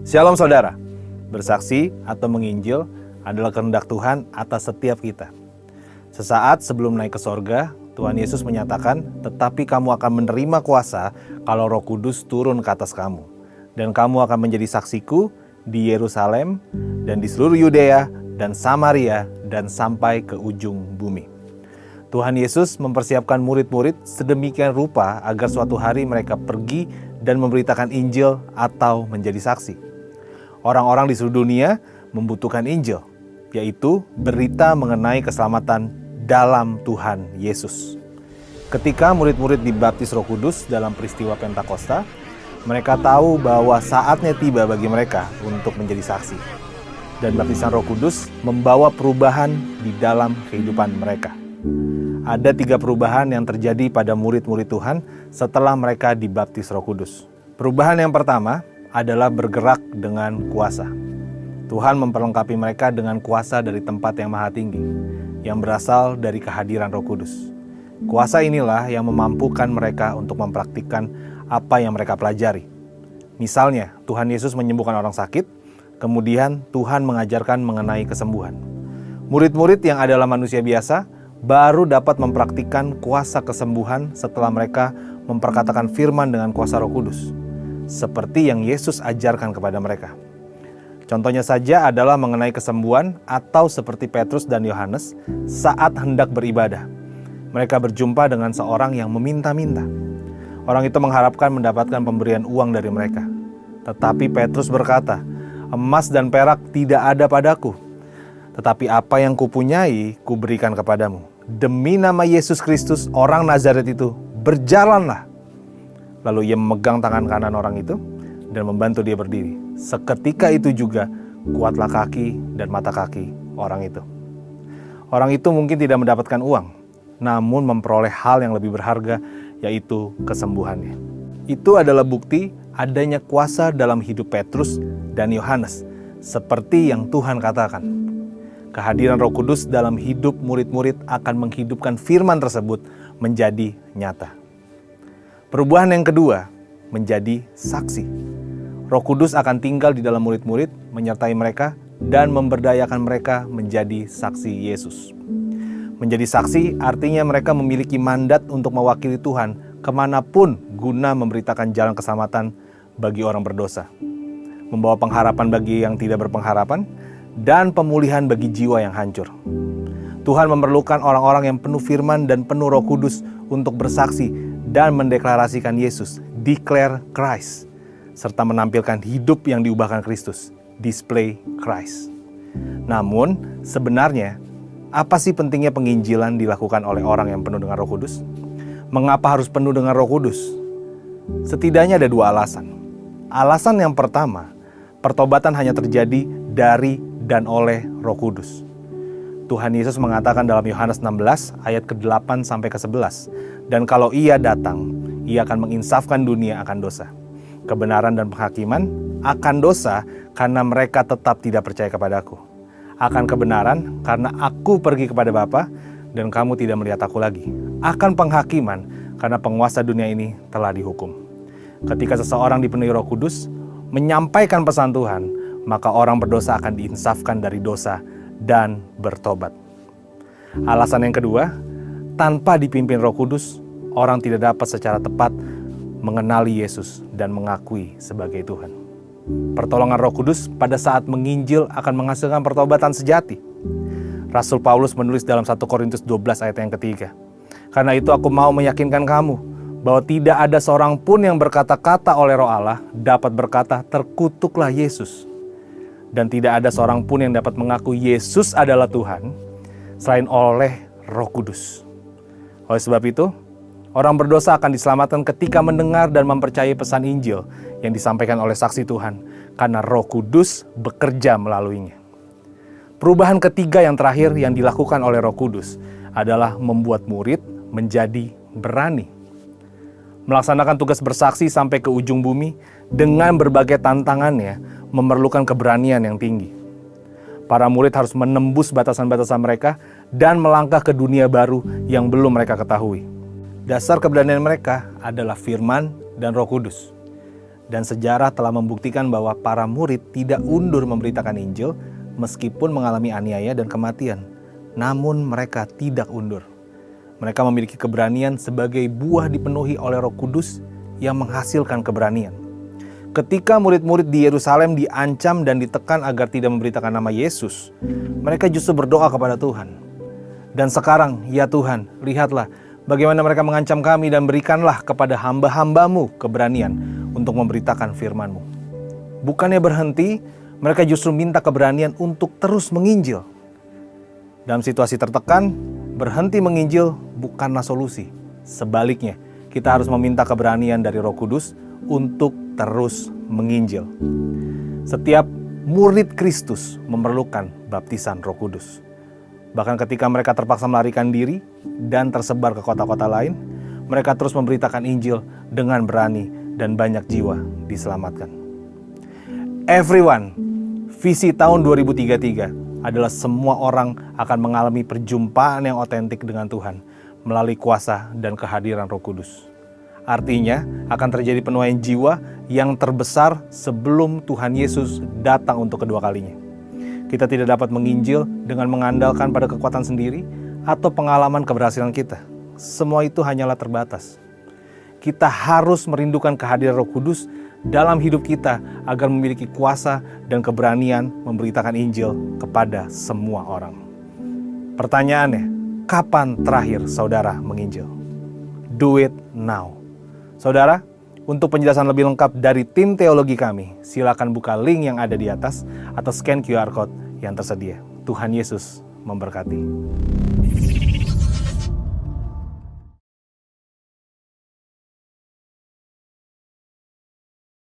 Shalom saudara, bersaksi atau menginjil adalah kehendak Tuhan atas setiap kita. Sesaat sebelum naik ke sorga, Tuhan Yesus menyatakan, tetapi kamu akan menerima kuasa kalau Roh Kudus turun ke atas kamu. Dan kamu akan menjadi saksiku di Yerusalem dan di seluruh Yudea dan Samaria dan sampai ke ujung bumi. Tuhan Yesus mempersiapkan murid-murid sedemikian rupa agar suatu hari mereka pergi dan memberitakan Injil atau menjadi saksi. Orang-orang di seluruh dunia membutuhkan Injil, yaitu berita mengenai keselamatan dalam Tuhan Yesus. Ketika murid-murid dibaptis Roh Kudus dalam peristiwa Pentakosta, mereka tahu bahwa saatnya tiba bagi mereka untuk menjadi saksi. Dan baptisan Roh Kudus membawa perubahan di dalam kehidupan mereka. Ada 3 perubahan yang terjadi pada murid-murid Tuhan setelah mereka dibaptis Roh Kudus. Perubahan yang pertama adalah bergerak dengan kuasa. Tuhan memperlengkapi mereka dengan kuasa dari tempat yang maha tinggi, yang berasal dari kehadiran Roh Kudus. Kuasa inilah yang memampukan mereka untuk mempraktikkan apa yang mereka pelajari. Misalnya, Tuhan Yesus menyembuhkan orang sakit, kemudian Tuhan mengajarkan mengenai kesembuhan. Murid-murid yang adalah manusia biasa baru dapat mempraktikkan kuasa kesembuhan setelah mereka memperkatakan firman dengan kuasa Roh Kudus, seperti yang Yesus ajarkan kepada mereka. Contohnya saja adalah mengenai kesembuhan atau seperti Petrus dan Yohanes saat hendak beribadah. Mereka berjumpa dengan seorang yang meminta-minta. Orang itu mengharapkan mendapatkan pemberian uang dari mereka. Tetapi Petrus berkata, "Emas dan perak tidak ada padaku. Tetapi apa yang kupunyai, kuberikan kepadamu. Demi nama Yesus Kristus, orang Nazaret itu, berjalanlah." Lalu ia memegang tangan kanan orang itu dan membantu dia berdiri. Seketika itu juga kuatlah kaki dan mata kaki orang itu. Orang itu mungkin tidak mendapatkan uang, namun memperoleh hal yang lebih berharga, yaitu kesembuhannya. Itu adalah bukti adanya kuasa dalam hidup Petrus dan Yohanes, seperti yang Tuhan katakan. Kehadiran Roh Kudus dalam hidup murid-murid akan menghidupkan firman tersebut menjadi nyata. Perubahan yang kedua, menjadi saksi. Roh Kudus akan tinggal di dalam murid-murid, menyertai mereka, dan memberdayakan mereka menjadi saksi Yesus. Menjadi saksi artinya mereka memiliki mandat untuk mewakili Tuhan kemanapun guna memberitakan jalan keselamatan bagi orang berdosa, membawa pengharapan bagi yang tidak berpengharapan, dan pemulihan bagi jiwa yang hancur. Tuhan memerlukan orang-orang yang penuh firman dan penuh Roh Kudus untuk bersaksi dan mendeklarasikan Yesus, declare Christ, serta menampilkan hidup yang diubahkan Kristus, display Christ. Namun, sebenarnya, apa sih pentingnya penginjilan dilakukan oleh orang yang penuh dengan Roh Kudus? Mengapa harus penuh dengan Roh Kudus? Setidaknya ada 2 alasan. Alasan yang pertama, pertobatan hanya terjadi dari dan oleh Roh Kudus. Tuhan Yesus mengatakan dalam Yohanes 16 ayat ke-8 sampai ke-11, "Dan kalau Ia datang, Ia akan menginsafkan dunia akan dosa, kebenaran dan penghakiman, akan dosa karena mereka tetap tidak percaya kepadaku. Akan kebenaran karena aku pergi kepada Bapa dan kamu tidak melihat aku lagi. Akan penghakiman karena penguasa dunia ini telah dihukum." Ketika seseorang dipenuhi Roh Kudus menyampaikan pesan Tuhan, maka orang berdosa akan diinsafkan dari dosa dan bertobat. Alasan yang kedua, tanpa dipimpin Roh Kudus, orang tidak dapat secara tepat mengenali Yesus dan mengakui sebagai Tuhan. Pertolongan Roh Kudus pada saat menginjil akan menghasilkan pertobatan sejati. Rasul Paulus menulis dalam 1 Korintus 12 ayat yang ketiga, "Karena itu aku mau meyakinkan kamu bahwa tidak ada seorang pun yang berkata-kata oleh Roh Allah dapat berkata, terkutuklah Yesus. Dan tidak ada seorang pun yang dapat mengaku Yesus adalah Tuhan selain oleh Roh Kudus." Oleh sebab itu, orang berdosa akan diselamatkan ketika mendengar dan mempercayai pesan Injil yang disampaikan oleh saksi Tuhan, karena Roh Kudus bekerja melaluinya. Perubahan ketiga yang terakhir yang dilakukan oleh Roh Kudus adalah membuat murid menjadi berani. Melaksanakan tugas bersaksi sampai ke ujung bumi dengan berbagai tantangannya memerlukan keberanian yang tinggi. Para murid harus menembus batasan-batasan mereka dan melangkah ke dunia baru yang belum mereka ketahui. Dasar keberanian mereka adalah firman dan Roh Kudus. Dan sejarah telah membuktikan bahwa para murid tidak undur memberitakan Injil meskipun mengalami aniaya dan kematian. Namun mereka tidak undur. Mereka memiliki keberanian sebagai buah dipenuhi oleh Roh Kudus yang menghasilkan keberanian. Ketika murid-murid di Yerusalem diancam dan ditekan agar tidak memberitakan nama Yesus, mereka justru berdoa kepada Tuhan. Dan sekarang, ya Tuhan, lihatlah bagaimana mereka mengancam kami dan berikanlah kepada hamba-hambamu keberanian untuk memberitakan firman-Mu. Bukannya berhenti, mereka justru minta keberanian untuk terus menginjil. Dalam situasi tertekan, berhenti menginjil bukanlah solusi. Sebaliknya, kita harus meminta keberanian dari Roh Kudus untuk terus menginjil. Setiap murid Kristus memerlukan baptisan Roh Kudus. Bahkan ketika mereka terpaksa melarikan diri dan tersebar ke kota-kota lain, mereka terus memberitakan Injil dengan berani dan banyak jiwa diselamatkan. Everyone, visi tahun 2033 adalah semua orang akan mengalami perjumpaan yang otentik dengan Tuhan melalui kuasa dan kehadiran Roh Kudus. Artinya akan terjadi penuaian jiwa yang terbesar sebelum Tuhan Yesus datang untuk kedua kalinya. Kita tidak dapat menginjil dengan mengandalkan pada kekuatan sendiri atau pengalaman keberhasilan kita. Semua itu hanyalah terbatas. Kita harus merindukan kehadiran Roh Kudus dalam hidup kita agar memiliki kuasa dan keberanian memberitakan Injil kepada semua orang. Pertanyaannya, kapan terakhir saudara menginjil? Do it now. Saudara, untuk penjelasan lebih lengkap dari tim teologi kami, silakan buka link yang ada di atas atau scan QR code yang tersedia. Tuhan Yesus memberkati.